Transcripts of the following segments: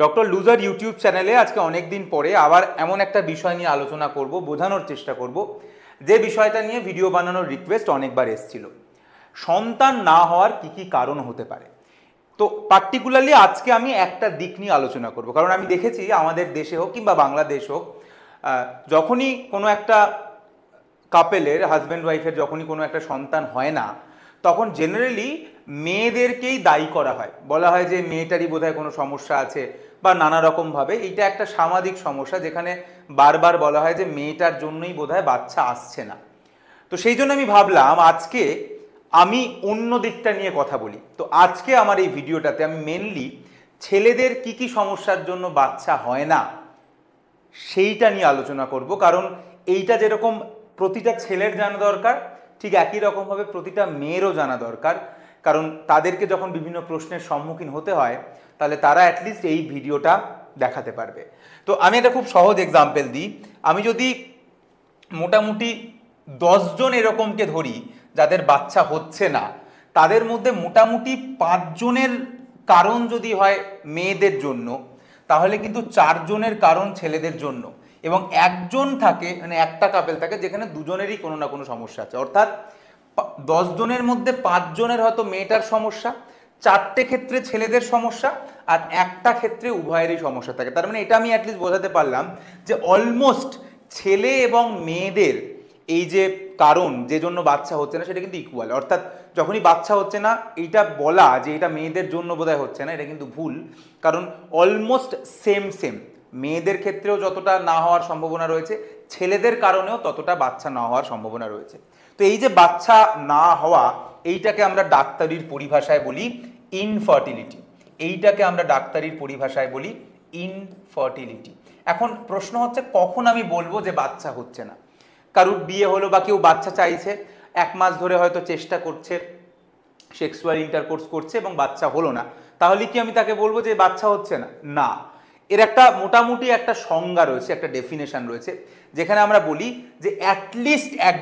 Doctor loser YouTube চ্যানেলে আজকে অনেক দিন পরে আবার এমন একটা বিষয় নিয়ে আলোচনা করব, বোঝানোর চেষ্টা করব যে বিষয়টা নিয়ে ভিডিও বানানোর রিকোয়েস্ট অনেকবার এসেছিল। সন্তান না হওয়ার কি কি কারণ হতে পারে। তো পার্টিকুলারলি আজকে আমি একটা দিক নিয়ে আলোচনা করব, কারণ আমি দেখেছি আমাদের দেশে হোক কিংবা বাংলাদেশ হোক, যখনই কোনো একটা কাপেলের হাজব্যান্ড ওয়াইফের যখনই কোনো একটা সন্তান হয় না, তখন জেনারেলি মেয়েদেরকেই দায়ী করা হয়, বলা হয় যে মেয়েটারই বোধহয় কোনো সমস্যা আছে বা নানা রকমভাবে। এইটা একটা সামাজিক সমস্যা, যেখানে বারবার বলা হয় যে মেয়েটার জন্যই বোধহয় বাচ্চা আসছে না। তো সেই জন্য আমি ভাবলাম আজকে আমি অন্য দিকটা নিয়ে কথা বলি। তো আজকে আমার এই ভিডিওটাতে আমি মেনলি ছেলেদের কি কি সমস্যার জন্য বাচ্চা হয় না সেইটা নিয়ে আলোচনা করব, কারণ এইটা যেরকম প্রতিটা ছেলের জানা দরকার, ঠিক একই রকমভাবে প্রতিটা মেয়েরও জানা দরকার। কারণ তাদেরকে যখন বিভিন্ন প্রশ্নের সম্মুখীন হতে হয়, তাহলে তারা অ্যাটলিস্ট এই ভিডিওটা দেখাতে পারবে। তো আমি একটা খুব সহজ এক্সাম্পল দিই। আমি যদি মোটামুটি 10 জন এরকমকে ধরি যাদের বাচ্চা হচ্ছে না, তাদের মধ্যে মোটামুটি 5 জনের কারণ যদি হয় মেয়েদের জন্য, তাহলে কিন্তু 4 জনের কারণ ছেলেদের জন্য, এবং একজন থাকে, মানে একটা কাপেল থাকে যেখানে দুজনেরই কোনো না কোনো সমস্যা আছে। অর্থাৎ 10 জনের মধ্যে 5 জনের হয়তো মেয়েটার সমস্যা, 4টে ক্ষেত্রে ছেলেদের সমস্যা, আর একটা ক্ষেত্রে উভয়েরই সমস্যা থাকে। তার মানে এটা আমি অ্যাটলিস্ট বোঝাতে পারলাম যে অলমোস্ট ছেলে এবং মেয়েদের এই যে কারণ যে জন্য বাচ্চা হচ্ছে না সেটা কিন্তু ইকুয়াল। অর্থাৎ যখনই বাচ্চা হচ্ছে না, এইটা বলা যে এটা মেয়েদের জন্য বোধহয় হচ্ছে না, এটা কিন্তু ভুল। কারণ অলমোস্ট সেম মেয়েদের ক্ষেত্রেও যতটা না হওয়ার সম্ভাবনা রয়েছে, ছেলেদের কারণেও ততটা বাচ্চা না হওয়ার সম্ভাবনা রয়েছে। তো এই যে বাচ্চা না হওয়া, এইটাকে আমরা ডাক্তারির পরিভাষায় বলি ইনফার্টিলিটি। এইটাকে আমরা ডাক্তারির পরিভাষায় বলি ইনফার্টিলিটি। এখন প্রশ্ন হচ্ছে, কখন আমি বলবো যে বাচ্চা হচ্ছে না? কারুর বিয়ে হলো বা কেউ বাচ্চা চাইছে, 1 মাস ধরে হয়তো চেষ্টা করছে, সেক্সুয়াল ইন্টারকোর্স করছে এবং বাচ্চা হলো না, তাহলে কি আমি তাকে বলবো যে বাচ্চা হচ্ছে না? না। এর একটা মোটামুটি একটা সংজ্ঞা রয়েছে, একটা ডেফিনেশন রয়েছে, যেখানে আমরা বলি যে অ্যাটলিস্ট 1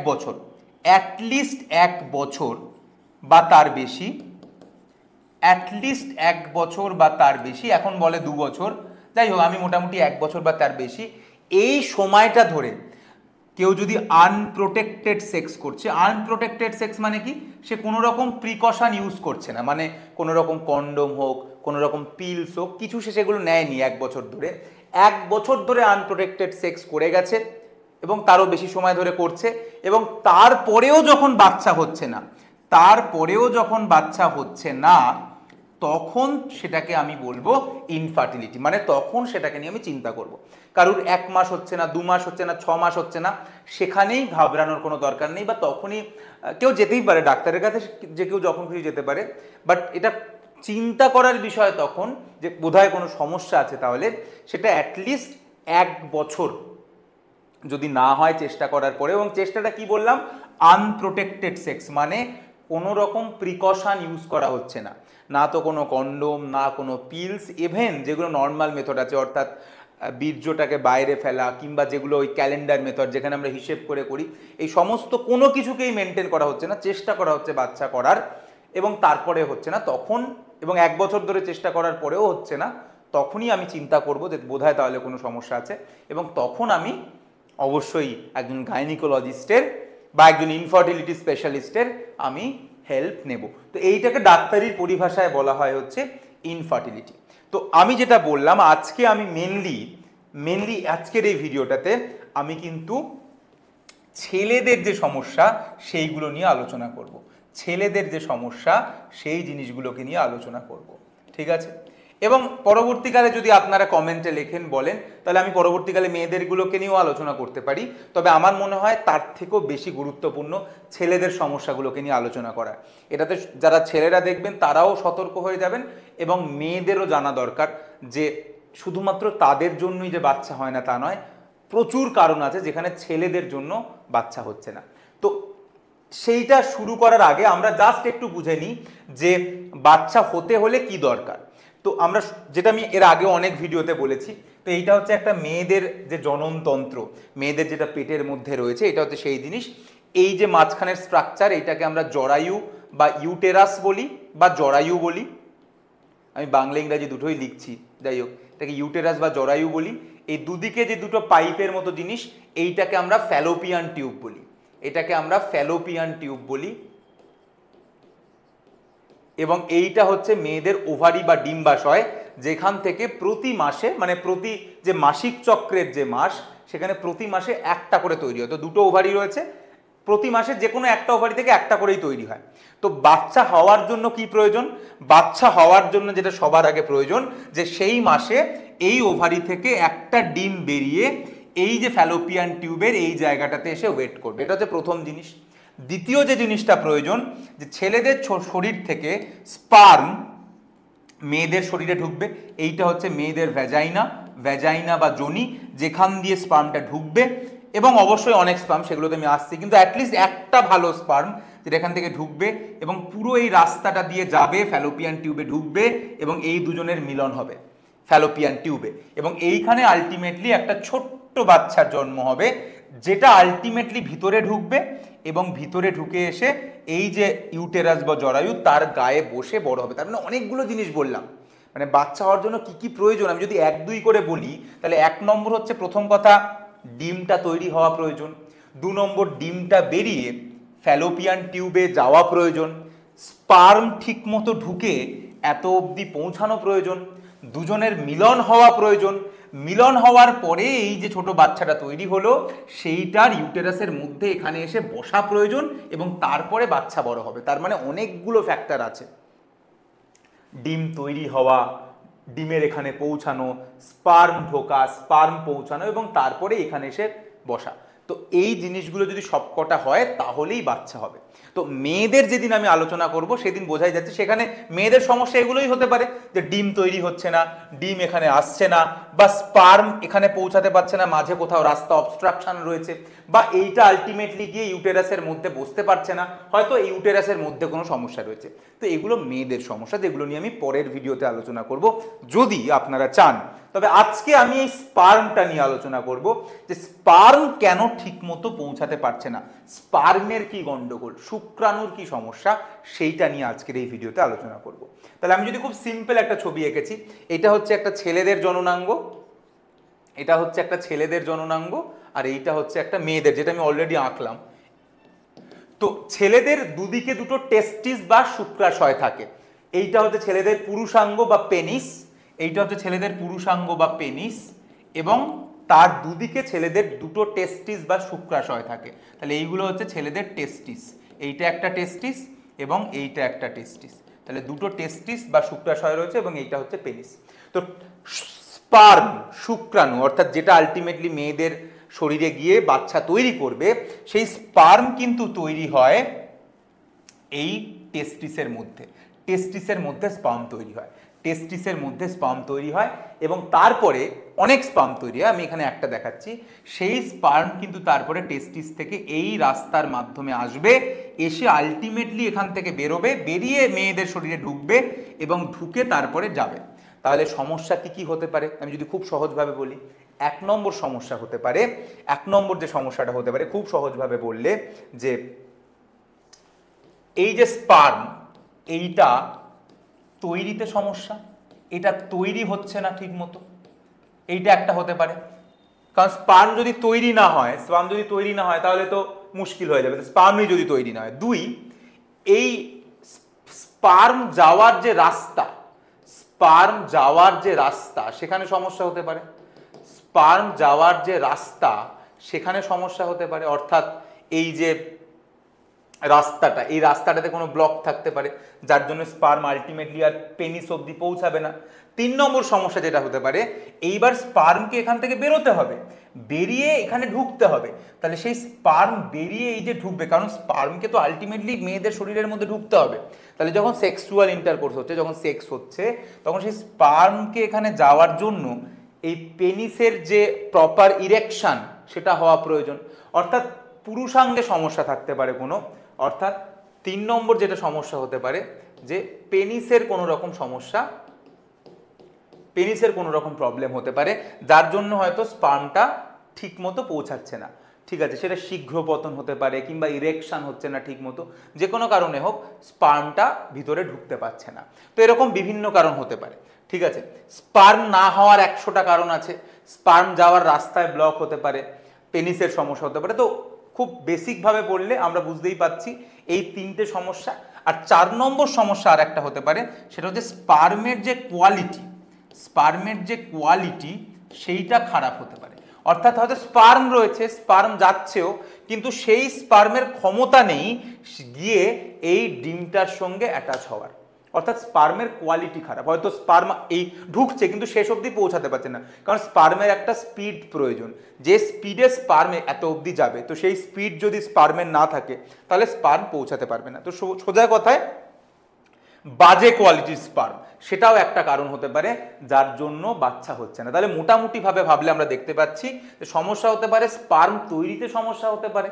বছর বা তার বেশি, অ্যাটলিস্ট 1 বছর বা তার বেশি, এখন বলে 2 বছর, যাই হোক আমি মোটামুটি 1 বছর বা তার বেশি, এই সময়টা ধরে কেউ যদি আনপ্রোটেক্টেড সেক্স করছে, আনপ্রোটেক্টেড সেক্স মানে কি, সে কোনো রকম প্রিকশন ইউজ করছে না, মানে কোনো রকম কন্ডোম হোক, কোনো রকম পিলস হোক, কিছু সে সেগুলো নেয়নি 1 বছর ধরে, 1 বছর ধরে আনপ্রোটেক্টেড সেক্স করে গেছে এবং তারও বেশি সময় ধরে করছে, এবং তারপরেও যখন বাচ্চা হচ্ছে না, তখন সেটাকে আমি বলবো ইনফার্টিলিটি। মানে তখন সেটাকে নিয়ে আমি চিন্তা করব। কারুর 1 মাস হচ্ছে না, 2 মাস হচ্ছে না, 6 মাস হচ্ছে না, সেখানেই ঘাবড়ানোর কোনো দরকার নেই, বা তখনই কেউ যেতেই পারে ডাক্তারের কাছে, যে কেউ যখন খুশি যেতে পারে। বাট এটা চিন্তা করার বিষয় তখন যে বোধহয় কোনো সমস্যা আছে, তাহলে সেটা অ্যাটলিস্ট 1 বছর যদি না হয় চেষ্টা করার পরে, এবং চেষ্টাটা কি বললাম, আনপ্রোটেক্টেড সেক্স, মানে কোনো রকম প্রিকশন ইউজ করা হচ্ছে না, না তো কোনো কন্ডোম, না কোনো পিলস, ইভেন যেগুলো নর্মাল মেথড আছে, অর্থাৎ বীর্যটাকে বাইরে ফেলা, কিংবা যেগুলো ওই ক্যালেন্ডার মেথড যেখানে আমরা হিসেব করে করি, এই সমস্ত কোনো কিছুকেই মেনটেন করা হচ্ছে না, চেষ্টা করা হচ্ছে বাচ্চা করার, এবং তারপরে হচ্ছে না তখন, এবং 1 বছর ধরে চেষ্টা করার পরেও হচ্ছে না, তখনই আমি চিন্তা করব যে বোধহয় তাহলে কোনো সমস্যা আছে, এবং তখন আমি অবশ্যই একজন গাইনিকোলজিস্টের বা একজন ইনফার্টিলিটি স্পেশালিস্টের আমি হেল্প নেব। তো এইটাকে ডাক্তারির পরিভাষায় বলা হয় হচ্ছে ইনফার্টিলিটি। তো আমি যেটা বললাম, আজকে আমি মেনলি আজকের এই ভিডিওটাতে আমি কিন্তু ছেলেদের যে সমস্যা সেইগুলো নিয়ে আলোচনা করব। ছেলেদের যে সমস্যা সেই জিনিসগুলোকে নিয়ে আলোচনা করব, ঠিক আছে? এবং পরবর্তীকালে যদি আপনারা কমেন্টে লেখেন, বলেন, তাহলে আমি পরবর্তীকালে মেয়েদেরগুলোকে নিয়েও আলোচনা করতে পারি। তবে আমার মনে হয় তার থেকেও বেশি গুরুত্বপূর্ণ ছেলেদের সমস্যাগুলোকে নিয়ে আলোচনা করা। এটাতে যারা ছেলেরা দেখবেন তারাও সতর্ক হয়ে যাবেন, এবং মেয়েদেরও জানা দরকার যে শুধুমাত্র তাদের জন্যই যে বাচ্চা হয় না তা নয়, প্রচুর কারণ আছে যেখানে ছেলেদের জন্য বাচ্চা হচ্ছে না। তো সেইটা শুরু করার আগে আমরা জাস্ট একটু বুঝে নিই যে বাচ্চা হতে হলে কি দরকার। তো আমরা যেটা আমি এর আগে অনেক ভিডিওতে বলেছি, তো এইটা হচ্ছে একটা মেয়েদের যে জননতন্ত্র, মেয়েদের যেটা পেটের মধ্যে রয়েছে, এটা হচ্ছে সেই জিনিস। এই যে মাঝখানের স্ট্রাকচার, এইটাকে আমরা জরায়ু বা ইউটেরাস বলি বা জরায়ু বলি। আমি বাংলা ইংরাজি দুটোই লিখছি, যাই হোক এটাকে ইউটেরাস বা জরায়ু বলি। এই দুদিকে যে দুটো পাইপের মতো জিনিস, এইটাকে আমরা ফ্যালোপিয়ান টিউব বলি, এটাকে আমরা ফ্যালোপিয়ান টিউব বলি। এবং এইটা হচ্ছে মেয়েদের ওভারি বা ডিম্বাশয়, যেখান থেকে প্রতি মাসে মানে প্রতি যে মাসিক চক্রের যে মাস, সেখানে প্রতি মাসে একটা করে তৈরি হয়। তো দুটো ওভারি রয়েছে, প্রতি মাসে যে কোনো একটা ওভারি থেকে একটা করেই তৈরি হয়। তো বাচ্চা হওয়ার জন্য কি প্রয়োজন? বাচ্চা হওয়ার জন্য যেটা সবার আগে প্রয়োজন, যে সেই মাসে এই ওভারি থেকে একটা ডিম বেরিয়ে এই যে ফ্যালোপিয়ান টিউবের এই জায়গাটাতে এসে ওয়েট করবে। এটা হচ্ছে প্রথম জিনিস। দ্বিতীয় যে জিনিসটা প্রয়োজন, যে ছেলেদের শরীর থেকে স্পার্ম মেয়েদের শরীরে ঢুকবে। এইটা হচ্ছে মেয়েদের ভ্যাজাইনা, ভ্যাজাইনা বা যোনি, যেখান দিয়ে স্পার্মটা ঢুকবে। এবং অবশ্যই অনেক স্পার্ম, সেগুলোতে আমি আসছি, কিন্তু অ্যাটলিস্ট একটা ভালো স্পার্ম যেটা এখান থেকে ঢুকবে এবং পুরো এই রাস্তাটা দিয়ে যাবে, ফ্যালোপিয়ান টিউবে ঢুকবে এবং এই দুজনের মিলন হবে ফ্যালোপিয়ান টিউবে। এবং এইখানে আলটিমেটলি একটা ছোট্ট বাচ্চার জন্ম হবে, যেটা আলটিমেটলি ভিতরে ঢুকবে এবং ভিতরে ঢুকে এসে এই যে ইউটেরাস বা জরায়ু তার গায়ে বসে বড় হবে। তার মানে অনেকগুলো জিনিস বললাম। মানে বাচ্চা হওয়ার জন্য কি কি প্রয়োজন আমি যদি 1-2 করে বলি, তাহলে 1 নম্বর হচ্ছে প্রথম কথা ডিমটা তৈরি হওয়া প্রয়োজন। 2 নম্বর ডিমটা বেরিয়ে ফ্যালোপিয়ান টিউবে যাওয়া প্রয়োজন। স্পার্ম ঠিক মতো ঢুকে এত অবধি পৌঁছানো প্রয়োজন। দুজনের মিলন হওয়া প্রয়োজন। মিলন হওয়ার পরে এই যে ছোট বাচ্চাটা তৈরি হলো, সেইটার ইউটেরাসের মধ্যে এখানে এসে বসা প্রয়োজন এবং তারপরে বাচ্চা বড় হবে। তার মানে অনেকগুলো ফ্যাক্টর আছে। ডিম তৈরি হওয়া, ডিমের এখানে পৌঁছানো, স্পার্ম ঢোকা, স্পার্ম পৌঁছানো এবং তারপরে এখানে এসে বসা। তো এই জিনিসগুলো যদি সবকটা হয় তাহলেই বাচ্চা হবে। তো মেয়েদের যেদিন আমি আলোচনা করব সেদিন বোঝাই যাচ্ছে সেখানে মেয়েদের সমস্যা এগুলোই হতে পারে, যে ডিম তৈরি হচ্ছে না, ডিম এখানে আসছে না, বা স্পার্ম এখানে পৌঁছাতে পারছে না, মাঝে কোথাও রাস্তা অবস্ট্রাকশন রয়েছে, বা এইটা আলটিমেটলি গিয়ে ইউটেরাসের মধ্যে বসতে পারছে না, হয়তো ইউটেরাসের মধ্যে কোনো সমস্যা রয়েছে। তো এগুলো মেয়েদের সমস্যা, যেগুলো নিয়ে আমি পরের ভিডিওতে আলোচনা করব যদি আপনারা চান। তবে আজকে আমি এই স্পার্মটা নিয়ে আলোচনা করব, যে স্পার্ম কেন ঠিকমতো পৌঁছাতে পারছে না, স্পার্মের কি গন্ডগোল, শুক্রাণুর কি সমস্যা, সেইটা নিয়ে আজকের এই ভিডিওতে আলোচনা করব। তাহলে আমি যদি খুব সিম্পল একটা ছবি এঁকেছি, এটা হচ্ছে একটা ছেলেদের জননাঙ্গ, এটা হচ্ছে একটা ছেলেদের জননাঙ্গ, আর এইটা হচ্ছে একটা মেয়েদের, যেটা আমি অলরেডি আঁকলাম। তো ছেলেদের দুদিকে দুটো টেস্টিস বা শুক্রাশয় থাকে। এইটা হচ্ছে ছেলেদের পুরুষাঙ্গ বা পেনিস, এইটা হচ্ছে ছেলেদের পুরুষাঙ্গ বা পেনিস, এবং তার দুদিকে ছেলেদের দুটো টেস্টিস বা শুক্রাশয় থাকে। তাহলে এইগুলো হচ্ছে ছেলেদের টেস্টিস, এইটা একটা টেস্টিস এবং এইটা একটা টেস্টিস। তাহলে দুটো টেস্টিস বা শুক্রাশয় রয়েছে এবং এইটা হচ্ছে পেনিস। তো স্পার্ম, শুক্রাণু, অর্থাৎ যেটা আলটিমেটলি মেয়েদের শরীরে গিয়ে বাচ্চা তৈরি করবে, সেই স্পার্ম কিন্তু তৈরি হয় এই টেস্টিসের মধ্যে। টেস্টিসের মধ্যে স্পার্ম তৈরি হয়, টেস্টিসের মধ্যে স্পার্ম তৈরি হয় এবং তারপরে অনেক স্পার্ম তৈরি হয়। আমি এখানে একটা দেখাচ্ছি। সেই স্পার্ম কিন্তু তারপরে টেস্টিস থেকে এই রাস্তার মাধ্যমে আসবে, এসে আলটিমেটলি এখান থেকে বেরোবে, বেরিয়ে মেয়েদের শরীরে ঢুকবে এবং ঢুকে তারপরে যাবে। তাহলে সমস্যা কি কি হতে পারে আমি যদি খুব সহজভাবে বলি, 1 নম্বর সমস্যা হতে পারে, 1 নম্বর যে সমস্যাটা হতে পারে খুব সহজভাবে বললে, যে এই যে স্পার্ম, এইটা তৈরিতে সমস্যা, এটা তৈরি হচ্ছে না ঠিক মতো, এইটা একটা হতে পারে। কারণ স্পার্ম যদি তৈরি না হয়, স্পার্ম যদি তৈরি না হয় তাহলে তো মুশকিল হয়ে যাবে, স্পার্মই যদি তৈরি না হয়। 2, এই স্পার্ম যাওয়ার যে রাস্তা, স্পার্ম যাওয়ার যে রাস্তা সেখানে সমস্যা হতে পারে, স্পার্ম যাওয়ার যে রাস্তা সেখানে সমস্যা হতে পারে। অর্থাৎ এই যে রাস্তাটা, এই রাস্তাটাতে কোনো ব্লক থাকতে পারে, যার জন্য স্পার্ম আলটিমেটলি আর পেনিস অবধি পৌঁছাবে না। 3 নম্বর সমস্যা যেটা হতে পারে, এইবার স্পার্মকে এখান থেকে বেরোতে হবে, বেরিয়ে এখানে ঢুকতে হবে। তাহলে সেই স্পার্ম বেরিয়ে এই যে ঢুকবে, কারণ স্পার্মকে তো আলটিমেটলি মেয়েদের শরীরের মধ্যে ঢুকতে হবে। তাহলে যখন সেক্সুয়াল ইন্টারকোর্স হচ্ছে, যখন সেক্স হচ্ছে, তখন সেই স্পার্মকে এখানে যাওয়ার জন্য এই পেনিসের যে প্রপার ইরেকশন সেটা হওয়া প্রয়োজন। অর্থাৎ পুরুষাঙ্গে সমস্যা থাকতে পারে কোনো, অর্থাৎ 3 নম্বর যেটা সমস্যা হতে পারে, যে পেনিসের কোনো রকম সমস্যা, পেনিসের কোনো রকম প্রবলেম হতে পারে, যার জন্য হয়তো স্পার্মটা ঠিক মতো পৌঁছাচ্ছে না। ঠিক আছে, সেটা শীঘ্র পতন হতে পারে কিংবা ইরেকশন হচ্ছে না ঠিক মতো, যে কোনো কারণে হোক স্পার্মটা ভিতরে ঢুকতে পারছে না। তো এরকম বিভিন্ন কারণ হতে পারে। ঠিক আছে, স্পার্ম না হওয়ার 100টা কারণ আছে। স্পার্ম যাওয়ার রাস্তায় ব্লক হতে পারে, পেনিসের সমস্যা হতে পারে। তো খুব বেসিকভাবে বললে আমরা বুঝতেই পাচ্ছি এই 3টে সমস্যা। আর 4 নম্বর সমস্যা আর একটা হতে পারে, সেটা হচ্ছে স্পার্মের যে কোয়ালিটি সেইটা খারাপ হতে পারে। অর্থাৎ হয়তো স্পার্ম রয়েছে, স্পার্ম যাচ্ছেও, কিন্তু সেই স্পার্মের ক্ষমতা নেই গিয়ে এই ডিমটার সঙ্গে অ্যাটাচ হওয়ার। অর্থাৎ স্পার্মের কোয়ালিটি খারাপ, হয়তো স্পার্ম এই ঢুকছে কিন্তু শেষ অবধি পৌঁছাতে পারছে না, কারণ স্পার্মের একটা স্পিড প্রয়োজন, যে স্পিডে স্পার্মে এত অবধি যাবে, তো সেই স্পিড যদি স্পার্মের না থাকে তাহলে স্পার্ম পৌঁছাতে পারবে না। তো সোজা কথায় বাজে কোয়ালিটির স্পার্ম, সেটাও একটা কারণ হতে পারে যার জন্য বাচ্চা হচ্ছে না। তাহলে মোটামুটি ভাবে ভাবলে আমরা দেখতে পাচ্ছি যে সমস্যা হতে পারে স্পার্ম তৈরিতে সমস্যা হতে পারে,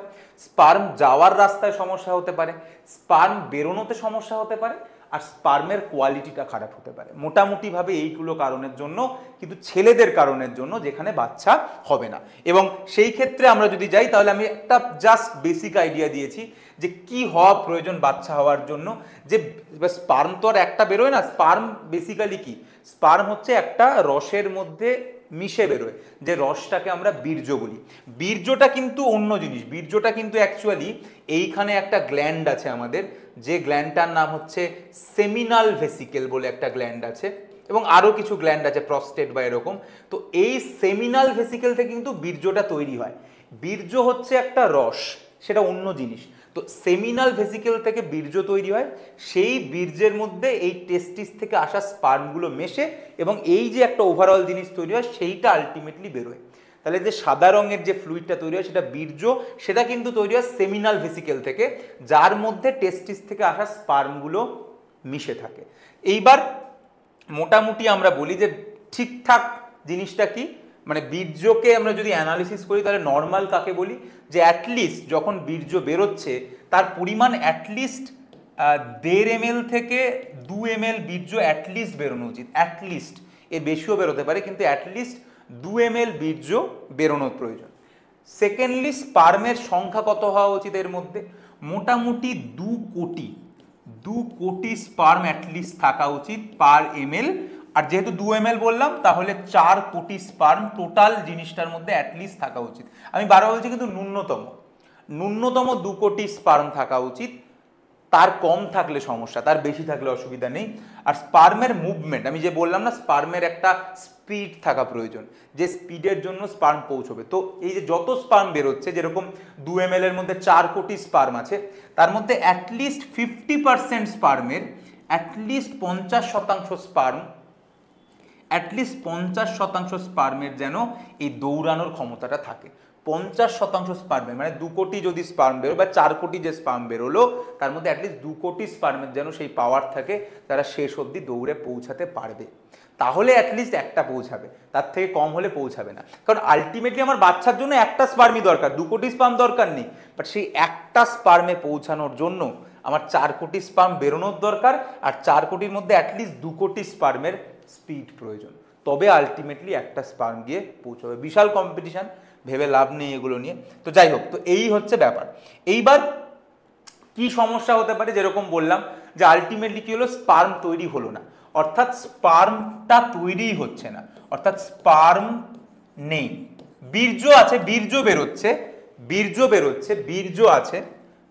স্পার্ম যাওয়ার রাস্তায় সমস্যা হতে পারে, স্পার্ম বেরোনোতে সমস্যা হতে পারে, আর স্পার্মের কোয়ালিটিটা খারাপ হতে পারে। মোটামুটি ভাবে এইগুলো কারণের জন্য, কিন্তু ছেলেদের কারণের জন্য যেখানে বাচ্চা হবে না। এবং সেই ক্ষেত্রে আমরা যদি যাই তাহলে আমি একটা জাস্ট বেসিক আইডিয়া দিয়েছি যে কি হওয়া প্রয়োজন বাচ্চা হওয়ার জন্য। যে স্পার্ম তো আর একটা বেরোয় না, স্পার্ম বেসিক্যালি কি, স্পার্ম হচ্ছে একটা রসের মধ্যে মিশে বেরোয়, যে রসটাকে আমরা বীর্য বলি। বীর্যটা কিন্তু অন্য জিনিস, বীর্যটা কিন্তু অ্যাকচুয়ালি এইখানে একটা গ্ল্যান্ড আছে আমাদের, যে গ্ল্যান্ডটার নাম হচ্ছে সেমিনাল ভেসিকেল বলে একটা গ্ল্যান্ড আছে, এবং আরও কিছু গ্ল্যান্ড আছে, প্রস্টেট বা এরকম। তো এই সেমিনাল ভেসিকেল থেকে কিন্তু বীর্যটা তৈরি হয়। বীর্য হচ্ছে একটা রস, সেটা অন্য জিনিস। তো সেমিনাল ভেসিকেল থেকে বীর্য তৈরি হয়, সেই বীর্যের মধ্যে এই টেস্টিস থেকে আসা স্পার্মগুলো মেশে, এবং এই যে একটা ওভারঅল জিনিস তৈরি হয় সেইটা আলটিমেটলি বেরোয়। তাহলে যে সাদা রঙের যে ফ্লুইডটা তৈরি হয় সেটা বীর্য, সেটা কিন্তু তৈরি হয় সেমিনাল ভেসিকেল থেকে, যার মধ্যে টেস্টিস থেকে আসা স্পার্মগুলো মিশে থাকে। এইবার মোটামুটি আমরা বলি যে ঠিকঠাক জিনিসটা কি, মানে বীর্যকে আমরা যদি অ্যানালিসিস করি তাহলে নর্মাল কাকে বলি, যে অ্যাটলিস্ট যখন বীর্য বেরোচ্ছে তার পরিমাণ অ্যাটলিস্ট 1.5 ml থেকে 2 ml বীর্য অ্যাটলিস্ট বেরোনো উচিত। অ্যাটলিস্ট, এর বেশিও বেরোতে পারে, কিন্তু অ্যাটলিস্ট 2 ml বীর্য বেরোনোর প্রয়োজন। সেকেন্ডলি, স্পার্মের সংখ্যা কত হওয়া উচিত এর মধ্যে, মোটামুটি 2 কোটি স্পার্ম অ্যাটলিস্ট থাকা উচিত পার ml। আর যেহেতু 2 ml বললাম, তাহলে 4 কোটি স্পার্ম টোটাল জিনিসটার মধ্যে অ্যাটলিস্ট থাকা উচিত। আমি বারবার বলছি কিন্তু ন্যূনতম 2 কোটি স্পার্ম থাকা উচিত। তার কম থাকলে সমস্যা, তার বেশি থাকলে অসুবিধা নেই। আর স্পার্মের মুভমেন্ট, আমি যে বললাম না, স্পার্মের একটা স্পিড থাকা প্রয়োজন, যে স্পিডের জন্য স্পার্ম পৌঁছবে। তো এই যে যত স্পার্ম বেরোচ্ছে, যেরকম 2 ml এর মধ্যে 4 কোটি স্পার্ম আছে, তার মধ্যে অ্যাটলিস্ট 50% স্পার্মের, অ্যাটলিস্ট 50% স্পার্ম, অ্যাটলিস্ট 50% স্পার্মের যেন এই দৌড়ানোর ক্ষমতাটা থাকে। 50% স্পার্মের, মানে 2 কোটি যদি স্পার্ম বেরো বা 4 কোটি যে স্পার্ম বেরোলো, তার মধ্যে অ্যাটলিস্ট 2 কোটি স্পার্মের যেন সেই পাওয়ার থাকে, তারা শেষ অবধি দৌড়ে পৌঁছাতে পারবে। তাহলে অ্যাটলিস্ট একটা পৌঁছাবে, তার থেকে কম হলে পৌঁছাবে না। কারণ আলটিমেটলি আমার বাচ্চার জন্য একটা স্পার্মই দরকার, 2 কোটি স্পার্ম দরকার নেই। বাট সেই একটা স্পার্মে পৌঁছানোর জন্য আমার 4 কোটি স্পার্ম বেরোনোর দরকার, আর 4 কোটির মধ্যে অ্যাটলিস্ট 2 কোটি স্পার্মের স্পিড প্রয়োজন, তবে আলটিমেটলি একটা স্পার্ম গিয়ে পৌঁছাবে। বিশাল কম্পিটিশন, ভেবে লাভ নেই এগুলো নিয়ে। তো যাই হোক, তো এই হচ্ছে ব্যাপার। এইবার কি সমস্যা হতে পারে, যেরকম বললাম যে আলটিমেটলি কি হলো, স্পার্ম তৈরি হলো না, অর্থাৎ স্পার্মটা তৈরিই হচ্ছে না, অর্থাৎ স্পার্ম নেই। বীর্য আছে, বীর্য বেরোচ্ছে, বীর্য আছে,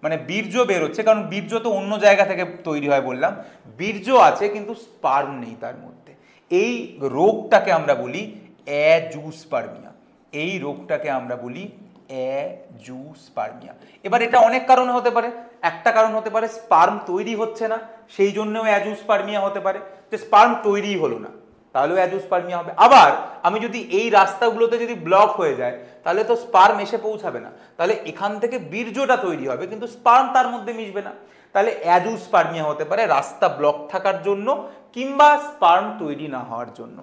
মানে বীর্য বেরোচ্ছে, কারণ বীর্য তো অন্য জায়গা থেকে তৈরি হয় বললাম। বীর্য আছে কিন্তু স্পার্ম নেই তার মধ্যে। এই রোগটাকে আমরা বলি অ্যাজুস্পার্মিয়া। এই রোগটাকে আমরা বলি অ্যাজুস্পার্মিয়া। এবার এটা অনেক কারণে হতে পারে। একটা কারণ হতে পারে স্পার্ম তৈরি হচ্ছে না, সেই জন্যও অ্যাজুস্পার্মিয়া হতে পারে, যে স্পার্ম তৈরিই হলো না, তাহলেও অ্যাজুস্পার্মিয়া হবে। আবার আমি যদি এই রাস্তাগুলোতে যদি ব্লক হয়ে যায়, তাহলে তো স্পার্ম এসে পৌঁছাবে না, তাহলে এখান থেকে বীর্যটা তৈরি হবে কিন্তু স্পার্ম তার মধ্যে মিশবে না, তাহলে অ্যাজুস্পার্মিয়া হতে পারে রাস্তা ব্লক থাকার জন্য কিংবা স্পার্ম তৈরি না হওয়ার জন্য।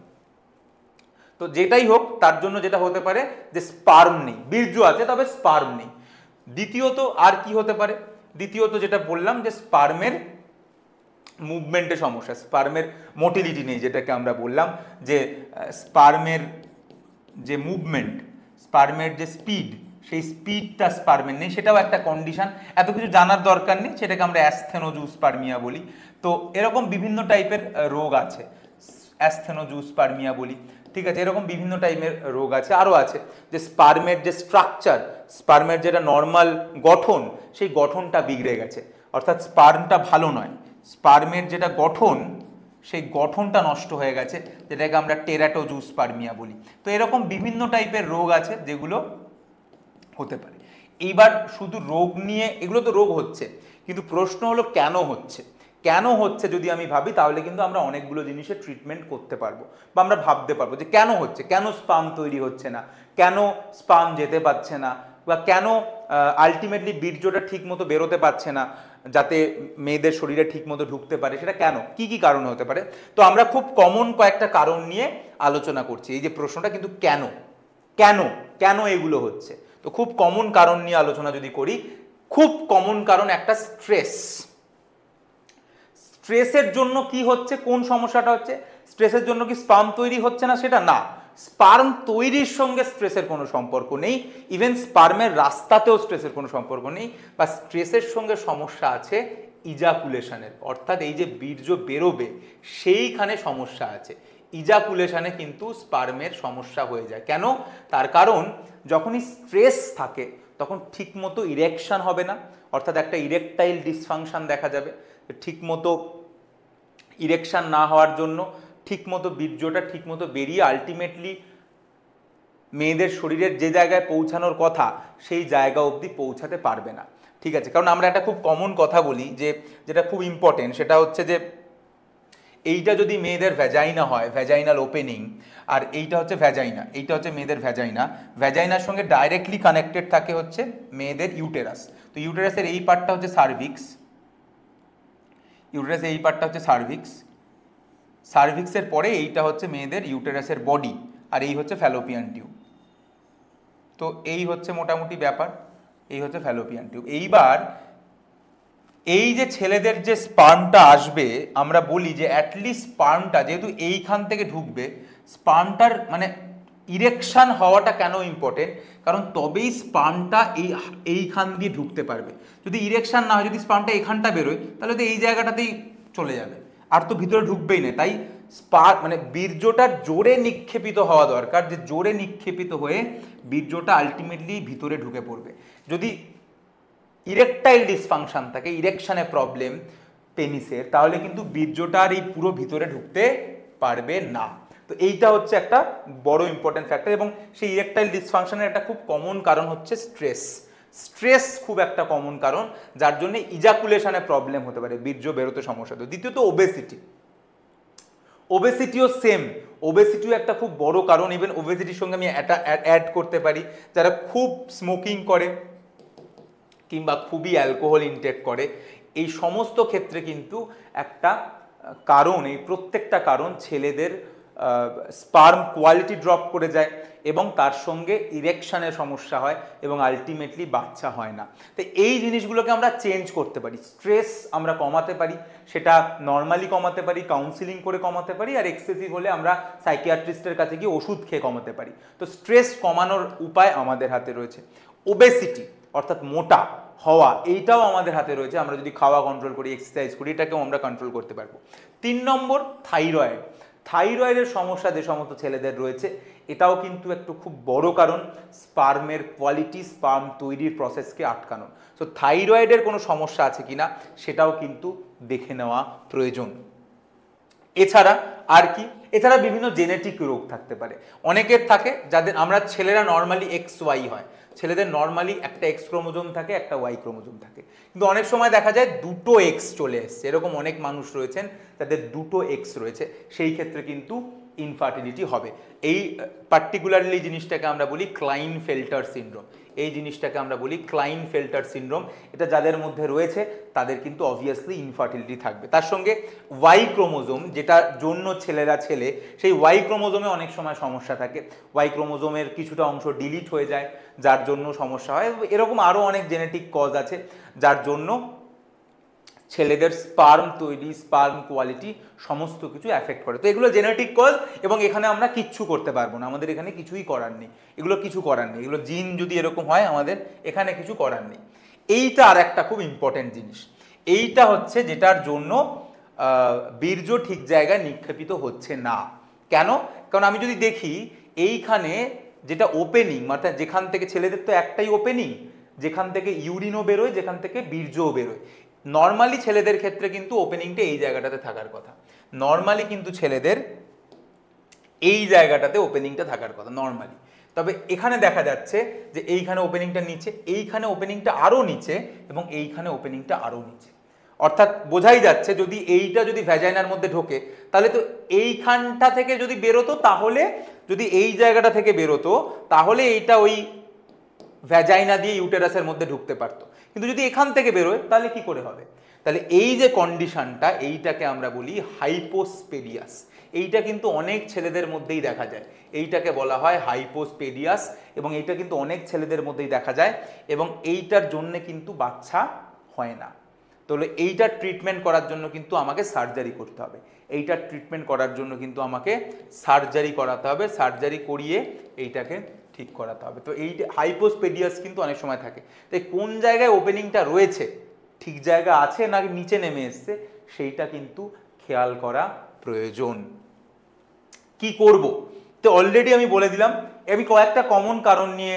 তো যেটাই হোক, তার জন্য যেটা হতে পারে যে স্পার্ম নেই, বীর্য আছে তবে স্পার্ম নেই। দ্বিতীয়ত আর কি হতে পারে, দ্বিতীয়ত যেটা বললাম যে স্পার্মের মুভমেন্টের সমস্যা, স্পার্মের মোটিলিটি নেই, যেটাকে আমরা বললাম যে স্পার্মের যে মুভমেন্ট, স্পার্মের যে স্পিড, সেই স্পিডটা স্পার্মের নেই, সেটাও একটা কন্ডিশন। এত কিছু জানার দরকার নেই, সেটাকে আমরা অ্যাসথেনোজুস্পার্মিয়া বলি। তো এরকম বিভিন্ন টাইপের রোগ আছে, অ্যাসথেনোজুস্পার্মিয়া বলি, ঠিক আছে। এরকম বিভিন্ন টাইপের রোগ আছে, আরও আছে যে স্পার্মের যে স্ট্রাকচার, স্পার্মের যেটা নর্মাল গঠন, সেই গঠনটা বিগড়ে গেছে, অর্থাৎ স্পার্মটা ভালো নয়, স্পার্মের যেটা গঠন সেই গঠনটা নষ্ট হয়ে গেছে, যেটাকে আমরা টেরাটোজুস্পার্মিয়া বলি। তো এরকম বিভিন্ন টাইপের রোগ আছে যেগুলো হতে পারে। এইবার শুধু রোগ নিয়ে, এগুলো তো রোগ হচ্ছে, কিন্তু প্রশ্ন হলো কেন হচ্ছে। কেন হচ্ছে যদি আমি ভাবি, তাহলে কিন্তু আমরা অনেকগুলো জিনিসের ট্রিটমেন্ট করতে পারবো, বা আমরা ভাবতে পারবো যে কেন হচ্ছে, কেন স্পার্ম তৈরি হচ্ছে না, কেন স্পার্ম যেতে পারছে না, বা কেন আলটিমেটলি বীর্যটা ঠিক মতো বেরোতে পারছে না, যাতে মেয়েদের শরীরে ঠিক মতো ঢুকতে পারে, সেটা কেন, কি কি কারণে হতে পারে। তো আমরা খুব কমন কয়েকটা কারণ নিয়ে আলোচনা করছি। এই যে প্রশ্নটা কিন্তু কেন, কেন কেন এগুলো হচ্ছে, তো খুব কমন কারণ নিয়ে আলোচনা যদি করি, খুব কমন কারণ একটা স্ট্রেস। স্ট্রেসের জন্য কি হচ্ছে, কোন সমস্যাটা হচ্ছে, স্ট্রেসের জন্য কি স্পার্ম তৈরি হচ্ছে না, সেটা না। স্পার্ম তৈরির সঙ্গে স্ট্রেসের কোনো সম্পর্ক নেই, ইভেন স্পার্মের রাস্তাতেও স্ট্রেসের কোনো সম্পর্ক নেই। বা স্ট্রেসের সঙ্গে সমস্যা আছে ইজাকুলেশনের, অর্থাৎ এই যে বীর্য বেরোবে সেইখানে সমস্যা আছে। ইজাকুলেশনে কিন্তু স্পার্মের সমস্যা হয়ে যায়। কেন? তার কারণ যখনই স্ট্রেস থাকে তখন ঠিকমতো ইরেকশন হবে না, অর্থাৎ একটা ইরেকটাইল ডিসফাংশন দেখা যাবে। ঠিকমতো ইরেকশন না হওয়ার জন্য ঠিকমতো বীর্যটা ঠিকমতো বেরিয়ে আলটিমেটলি মেয়েদের শরীরের যে জায়গায় পৌঁছানোর কথা সেই জায়গা অবধি পৌঁছাতে পারবে না, ঠিক আছে। কারণ আমরা একটা খুব কমন কথা বলি, যে যেটা খুব ইম্পর্টেন্ট, সেটা হচ্ছে যে এইটা যদি মেয়েদের ভ্যাজাইনা হয়, ভ্যাজাইনাল ওপেনিং, আর এইটা হচ্ছে ভ্যাজাইনা, এইটা হচ্ছে মেয়েদের ভ্যাজাইনা, ভ্যাজাইনার সঙ্গে ডাইরেক্টলি কানেক্টেড থাকে হচ্ছে মেয়েদের ইউটেরাস। তো ইউটেরাসের এই পার্টটা হচ্ছে সার্ভিক্স, ইউটেরাসের এই পার্টটা হচ্ছে সার্ভিক্স, সার্ভিক্সের পরে এইটা হচ্ছে মেয়েদের ইউটেরাসের বডি, আর এই হচ্ছে ফ্যালোপিয়ান টিউব। তো এই হচ্ছে মোটামুটি ব্যাপার, এই হচ্ছে ফ্যালোপিয়ান টিউব। এইবার এই যে ছেলেদের যে স্পার্মটা আসবে, আমরা বলি যে অ্যাটলিস্ট স্পার্মটা যেহেতু এইখান থেকে ঢুকবে, স্পার্মটার মানে ইরেকশন হওয়াটা কেন ইম্পর্টেন্ট, কারণ তবেই স্পার্মটা এইখান দিয়ে ঢুকতে পারবে। যদি ইরেকশন না হয়, যদি স্পার্মটা এখানটা বেরোয়, তাহলে তো এই জায়গাটাতেই চলে যাবে, আর তো ভিতরে ঢুকবেই না। তাই মানে বীর্যটা জোরে নিক্ষেপিত হওয়া দরকার, যে জোরে নিক্ষেপিত হয়ে বীর্যটা আলটিমেটলি ভিতরে ঢুকে পড়বে। যদি ইরেকটাইল ডিসফাংশন থাকে, ইরেকশনে প্রবলেম পেনিসের, তাহলে কিন্তু বীর্যটা আর এই পুরো ভিতরে ঢুকতে পারবে না। তো এইটা হচ্ছে একটা বড় ইম্পর্টেন্ট ফ্যাক্টর। এবং সেই ইরেকটাইল ডিসফাংশনের একটা খুব কমন কারণ হচ্ছে স্ট্রেস। স্ট্রেস খুব একটা কমন কারণ, যার জন্য ইজাকুলেশনে প্রবলেম হতে পারে, বীর্য বেরোতে সমস্যা হতো। দ্বিতীয়ত ওবেসিটি, ওবেসিটিও সেম, ওবেসিটিও একটা খুব বড় কারণ। ইভেন ওবেসিটির সঙ্গে আমি অ্যাড করতে পারি যারা খুব স্মোকিং করে কিংবা খুবই অ্যালকোহল ইনটেক করে, এই সমস্ত ক্ষেত্রে কিন্তু একটা কারণ, এই প্রত্যেকটা কারণ ছেলেদের স্পার্ম কোয়ালিটি ড্রপ করে যায়, এবং তার সঙ্গে ইরেকশনের সমস্যা হয়, এবং আলটিমেটলি বাচ্চা হয় না। তো এই জিনিসগুলোকে আমরা চেঞ্জ করতে পারি, স্ট্রেস আমরা কমাতে পারি, সেটা নর্মালি কমাতে পারি, কাউন্সিলিং করে কমাতে পারি, আর এক্সেসিভ হলে আমরা সাইকিয়াট্রিস্টের কাছে গিয়ে ওষুধ খেয়ে কমাতে পারি। তো স্ট্রেস কমানোর উপায় আমাদের হাতে রয়েছে। ওবেসিটি অর্থাৎ মোটা হওয়া, এইটাও আমাদের হাতে রয়েছে। আমরা যদি খাওয়া কন্ট্রোল করি, এক্সারসাইজ করি, এটাকেও আমরা কন্ট্রোল করতে পারবো। 3 নম্বর, থাইরয়েড। থাইরয়েডের সমস্যা যে সমস্ত ছেলেদের রয়েছে, এটাও কিন্তু একটু খুব বড় কারণ স্পার্মের কোয়ালিটি, স্পার্ম তৈরির প্রসেসকে আটকানো। সো থাইরয়েডের কোনো সমস্যা আছে কিনা সেটাও কিন্তু দেখে নেওয়া প্রয়োজন। এছাড়া আর কি, এছাড়া বিভিন্ন জেনেটিক রোগ থাকতে পারে। অনেকের থাকে যাদের, আমরা ছেলেরা নর্মালি XY হয়, ছেলেদের নর্মালি একটা X ক্রোমোজোম থাকে, একটা Y ক্রোমোজোম থাকে, কিন্তু অনেক সময় দেখা যায় দুটো X চলে এসছে। এরকম অনেক মানুষ রয়েছেন যাদের দুটো X রয়েছে, সেই ক্ষেত্রে কিন্তু ইনফার্টিলিটি হবে। এই পার্টিকুলারলি জিনিসটাকে আমরা বলি ক্লাইনফেল্টার সিনড্রোম। এই জিনিসটাকে আমরা বলি ক্লাইনফেল্টার সিনড্রোম। এটা যাদের মধ্যে রয়েছে তাদের কিন্তু অবভিয়াসলি ইনফার্টিলিটি থাকবে। তার সঙ্গে Y ক্রোমোজোম, যেটার জন্য ছেলেরা ছেলে, সেই Y ক্রোমোজোমে অনেক সময় সমস্যা থাকে। Y ক্রোমোজোমের কিছুটা অংশ ডিলিট হয়ে যায়, যার জন্য সমস্যা হয়। এরকম আরও অনেক জেনেটিক কজ আছে যার জন্য ছেলেদের স্পার্ম তৈরি, স্পার্ম কোয়ালিটি সমস্ত কিছু অ্যাফেক্ট করে। তো এগুলো জেনেটিক কজ এবং এখানে আমরা কিচ্ছু করতে পারবো না, আমাদের এখানে কিছুই করার নেই, এগুলো কিছু করার নেই, এগুলো জিন যদি এরকম হয় আমাদের এখানে কিছু করার নেই। এইটা আর একটা খুব ইম্পর্টেন্ট জিনিস, এইটা হচ্ছে যেটার জন্য বীর্য ঠিক জায়গায় নিক্ষেপিত হচ্ছে না। কেন? কারণ আমি যদি দেখি এইখানে যেটা ওপেনিং, অর্থাৎ যেখান থেকে ছেলেদের তো একটাই ওপেনিং, যেখান থেকে ইউরিনও বেরোয়, যেখান থেকে বীর্যও বেরোয়। নর্মালি ছেলেদের ক্ষেত্রে কিন্তু ওপেনিংটা এই জায়গাটাতে থাকার কথা, নর্মালি কিন্তু ছেলেদের এই জায়গাটাতে ওপেনিংটা থাকার কথা নর্মালি। তবে এখানে দেখা যাচ্ছে যে এইখানে ওপেনিংটা নিচে, এইখানে ওপেনিংটা আরও নিচে এবং এইখানে ওপেনিংটা আরও নিচে। অর্থাৎ বোঝাই যাচ্ছে যদি এইটা যদি ভ্যাজাইনার মধ্যে ঢোকে তাহলে তো এইখানটা থেকে যদি বেরোতো, তাহলে যদি এই জায়গাটা থেকে বেরোতো তাহলে এইটা ওই ভ্যাজাইনা দিয়ে ইউটেরাসের মধ্যে ঢুকতে পারতো। কিন্তু যদি এখান থেকে বেরোয় তাহলে কি করে হবে? তাহলে এই যে কন্ডিশনটা, এইটাকে আমরা বলি হাইপোস্পেডিয়াস। এইটা কিন্তু অনেক ছেলেদের মধ্যেই দেখা যায়, এইটাকে বলা হয় হাইপোস্পেডিয়াস, এবং এইটা কিন্তু অনেক ছেলেদের মধ্যেই দেখা যায় এবং এইটার জন্য কিন্তু বাচ্চা হয় না। তাহলে এইটার ট্রিটমেন্ট করার জন্য কিন্তু আমাকে সার্জারি করতে হবে, এইটার ট্রিটমেন্ট করার জন্য কিন্তু আমাকে সার্জারি করাতে হবে, সার্জারি করিয়ে এইটাকে ঠিক করাতে হবে। তো এই হাইপোস্পেডিয়াস কিন্তু অনেক সময় থাকে। তাই কোন জায়গায় ওপেনিংটা রয়েছে, ঠিক জায়গা আছে নাকি নিচে নেমে এসছে, সেইটা কিন্তু খেয়াল করা প্রয়োজন। কি করব? তো অলরেডি আমি বলে দিলাম, আমি কয়েকটা কমন কারণ নিয়ে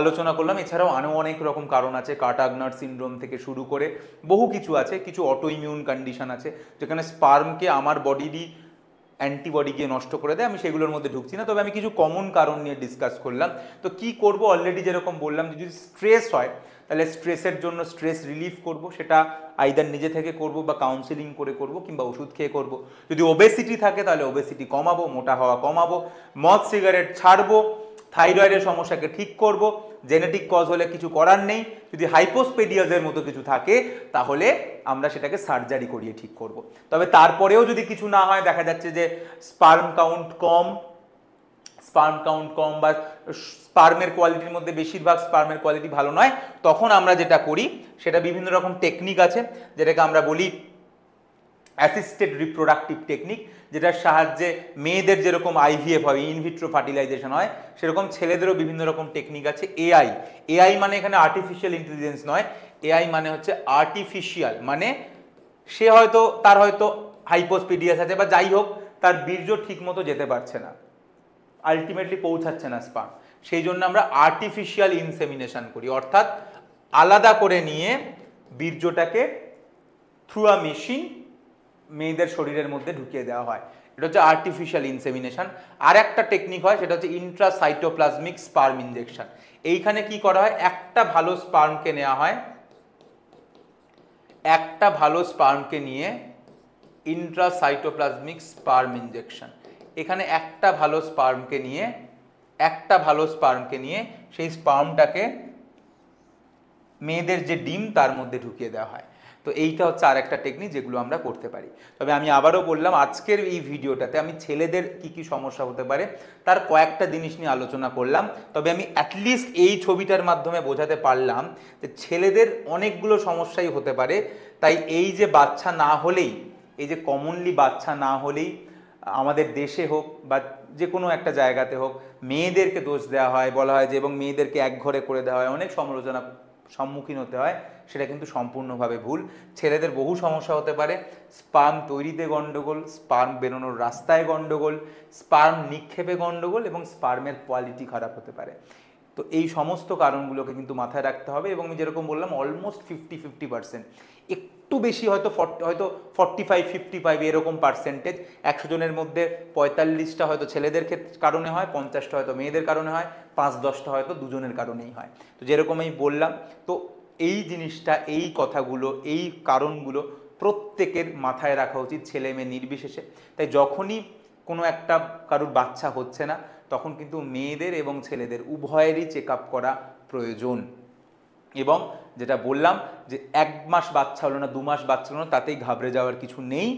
আলোচনা করলাম, এছাড়াও আরও অনেক রকম কারণ আছে, কার্টাগনার সিনড্রোম থেকে শুরু করে বহু কিছু আছে, কিছু অটো ইমিউন কন্ডিশন আছে যেখানে স্পার্মকে আমার বডিরই অ্যান্টিবডি গিয়ে নষ্ট করে দেয়, আমি সেগুলোর মধ্যে ঢুকছি না। তবে আমি কিছু কমন কারণ নিয়ে ডিসকাস করলাম। তো কি করব? অলরেডি যেরকম বললাম যে যদি স্ট্রেস হয় তাহলে স্ট্রেসের জন্য স্ট্রেস রিলিফ করব, সেটা আইদার নিজে থেকে করব বা কাউন্সেলিং করে করব কিংবা ওষুধ খেয়ে করব। যদি ওবেসিটি থাকে তাহলে ওবেসিটি কমাবো, মোটা হওয়া কমাবো, মদ সিগারেট ছাড়বো, থাইরয়েডের সমস্যাকে ঠিক করব, জেনেটিক কজ হলে কিছু করার নেই, যদি হাইপোস্পেডিয়াসের মতো কিছু থাকে তাহলে আমরা সেটাকে সার্জারি করিয়ে ঠিক করব। তবে তারপরেও যদি কিছু না হয়, দেখা যাচ্ছে যে স্পার্ম কাউন্ট কম বা স্পার্মের কোয়ালিটির মধ্যে বেশিরভাগ স্পার্মের কোয়ালিটি ভালো নয়, তখন আমরা যেটা করি সেটা বিভিন্ন রকম টেকনিক আছে, যেটাকে আমরা বলি অ্যাসিস্টেড রিপ্রোডাক্টিভ টেকনিক, যেটার সাহায্যে মেয়েদের যেরকম আইভিএফ হয়, ইনভিট্রো ফার্টিলাইজেশন হয়, সেরকম ছেলেদেরও বিভিন্ন রকম টেকনিক আছে। এআই মানে এখানে আর্টিফিশিয়াল ইন্টেলিজেন্স নয়, এআই মানে হচ্ছে আর্টিফিশিয়াল, মানে সে হয়তো তার হয়তো হাইপোস্পিডিয়াস আছে বা যাই হোক, তার বীর্য ঠিক মতো যেতে পারছে না, আলটিমেটলি পৌঁছাচ্ছে না স্পার্ম, সেই জন্য আমরা আর্টিফিশিয়াল ইনসেমিনেশন করি, অর্থাৎ আলাদা করে নিয়ে বীর্যটাকে থ্রু আ মেশিন মেয়েদের শরীরের মধ্যে ঢুকিয়ে দেওয়া হয়, এটা হচ্ছে আর্টিফিশিয়াল ইনসেমিনেশন। আর একটা টেকনিক হয়, সেটা হচ্ছে ইন্ট্রাসাইটোপ্লাজমিক স্পার্ম ইনজেকশন। এইখানে কি করা হয়, একটা ভালো স্পার্মকে নেওয়া হয়, একটা ভালো স্পার্মকে নিয়ে ইন্ট্রাসাইটোপ্লাজমিক স্পার্ম ইনজেকশন, এখানে একটা ভালো স্পার্মকে নিয়ে সেই স্পার্মটাকে মেয়েদের যে ডিম তার মধ্যে ঢুকিয়ে দেওয়া হয়। তো এইটা হচ্ছে আর একটা টেকনিক যেগুলো আমরা করতে পারি। তবে আমি আবারও বললাম, আজকের এই ভিডিওটাতে আমি ছেলেদের কি কি সমস্যা হতে পারে তার কয়েকটা জিনিস নিয়ে আলোচনা করলাম। তবে আমি অ্যাটলিস্ট এই ছবিটার মাধ্যমে বোঝাতে পারলাম যে ছেলেদের অনেকগুলো সমস্যাই হতে পারে। তাই এই যে বাচ্চা না হলেই, এই যে কমনলি বাচ্চা না হলেই আমাদের দেশে হোক বা যে কোনো একটা জায়গাতে হোক, মেয়েদেরকে দোষ দেওয়া হয়, বলা হয় যে এবং মেয়েদেরকে একঘরে করে দেওয়া হয়, অনেক সমালোচনা সম্মুখীন হতে হয়, সেটা কিন্তু সম্পূর্ণভাবে ভুল। ছেলেদের বহু সমস্যা হতে পারে, স্পার্ম তৈরিতে গন্ডগোল, স্পার্ম বেরোনোর রাস্তায় গন্ডগোল, স্পার্ম নিক্ষেপে গন্ডগোল এবং স্পার্মের কোয়ালিটি খারাপ হতে পারে। তো এই সমস্ত কারণগুলোকে কিন্তু মাথায় রাখতে হবে। এবং আমি যেরকম বললাম অলমোস্ট 50-50%, একটু বেশি হয়তো 45-55 এরকম পার্সেন্টেজ, 100 জনের মধ্যে 45টা হয়তো ছেলেদের কারণে হয়, 50টা হয়তো মেয়েদের কারণে হয়, 5-10টা হয়তো দুজনের কারণেই হয়। তো যেরকম আমি বললাম, তো এই জিনিসটা, এই কথাগুলো, এই কারণগুলো প্রত্যেকের মাথায় রাখা উচিত, ছেলে মেয়ে নির্বিশেষে। তাই যখনই কোনো একটা কারুর বাচ্চা হচ্ছে না, তখন কিন্তু মেয়েদের এবং ছেলেদের উভয়েরই চেক আপ করা প্রয়োজন। এবং যেটা বললাম যে 1 মাস বাচ্চা হলো না, 2 মাস বাচ্চা হলো না, তাতেই ঘাবড়ে যাওয়ার কিছু নেই।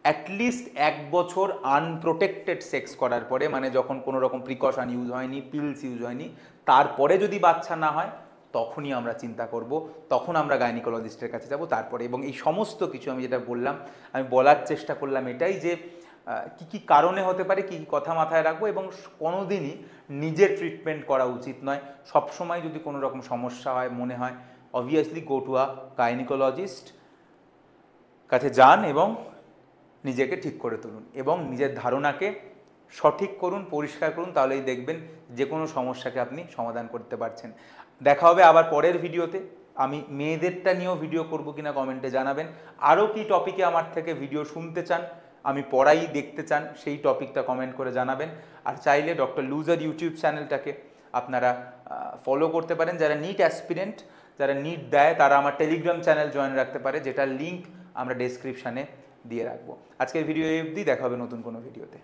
অ্যাটলিস্ট 1 বছর আনপ্রোটেক্টেড সেক্স করার পরে, মানে যখন কোনো রকম প্রিকশন ইউজ হয়নি, পিলস ইউজ হয়নি, তারপরে যদি বাচ্চা না হয়, তখনই আমরা চিন্তা করব, তখন আমরা গাইনিকোলজিস্টের কাছে যাব তারপরে। এবং এই সমস্ত কিছু আমি যেটা বললাম, আমি বলার চেষ্টা করলাম এটাই যে কী কী কারণে হতে পারে, কী কী কথা মাথায় রাখবো, এবং কোনোদিনই নিজের ট্রিটমেন্ট করা উচিত নয়। সবসময় যদি কোনো রকম সমস্যা হয়, মনে হয়, obviously go to a gynaecologist, কাছে যান এবং নিজেকে ঠিক করে তুলুন এবং নিজের ধারণাকে সঠিক করুন, পরিষ্কার করুন, তাহলেই দেখবেন যে কোনো সমস্যাকে আপনি সমাধান করতে পারছেন। দেখা হবে আবার পরের ভিডিওতে। আমি মেয়েদেরটা নিয়েও ভিডিও করব কিনা কমেন্টে জানাবেন। আরও কি টপিকে আমার থেকে ভিডিও শুনতে চান, আমি পড়াই দেখতে চান, সেই টপিকটা কমেন্ট করে জানাবেন। আর চাইলে ডক্টর লুজার ইউটিউব চ্যানেলটাকে আপনারা ফলো করতে পারেন। যারা নিট অ্যাসপিরেন্ট, যারা নিট দেয়, তারা আমার টেলিগ্রাম চ্যানেল জয়েন রাখতে পারে, যেটার লিঙ্ক আমরা ডেসক্রিপশানে দিয়ে রাখবো। আজকের ভিডিও এই অবধি, দেখা হবে নতুন কোনো ভিডিওতে।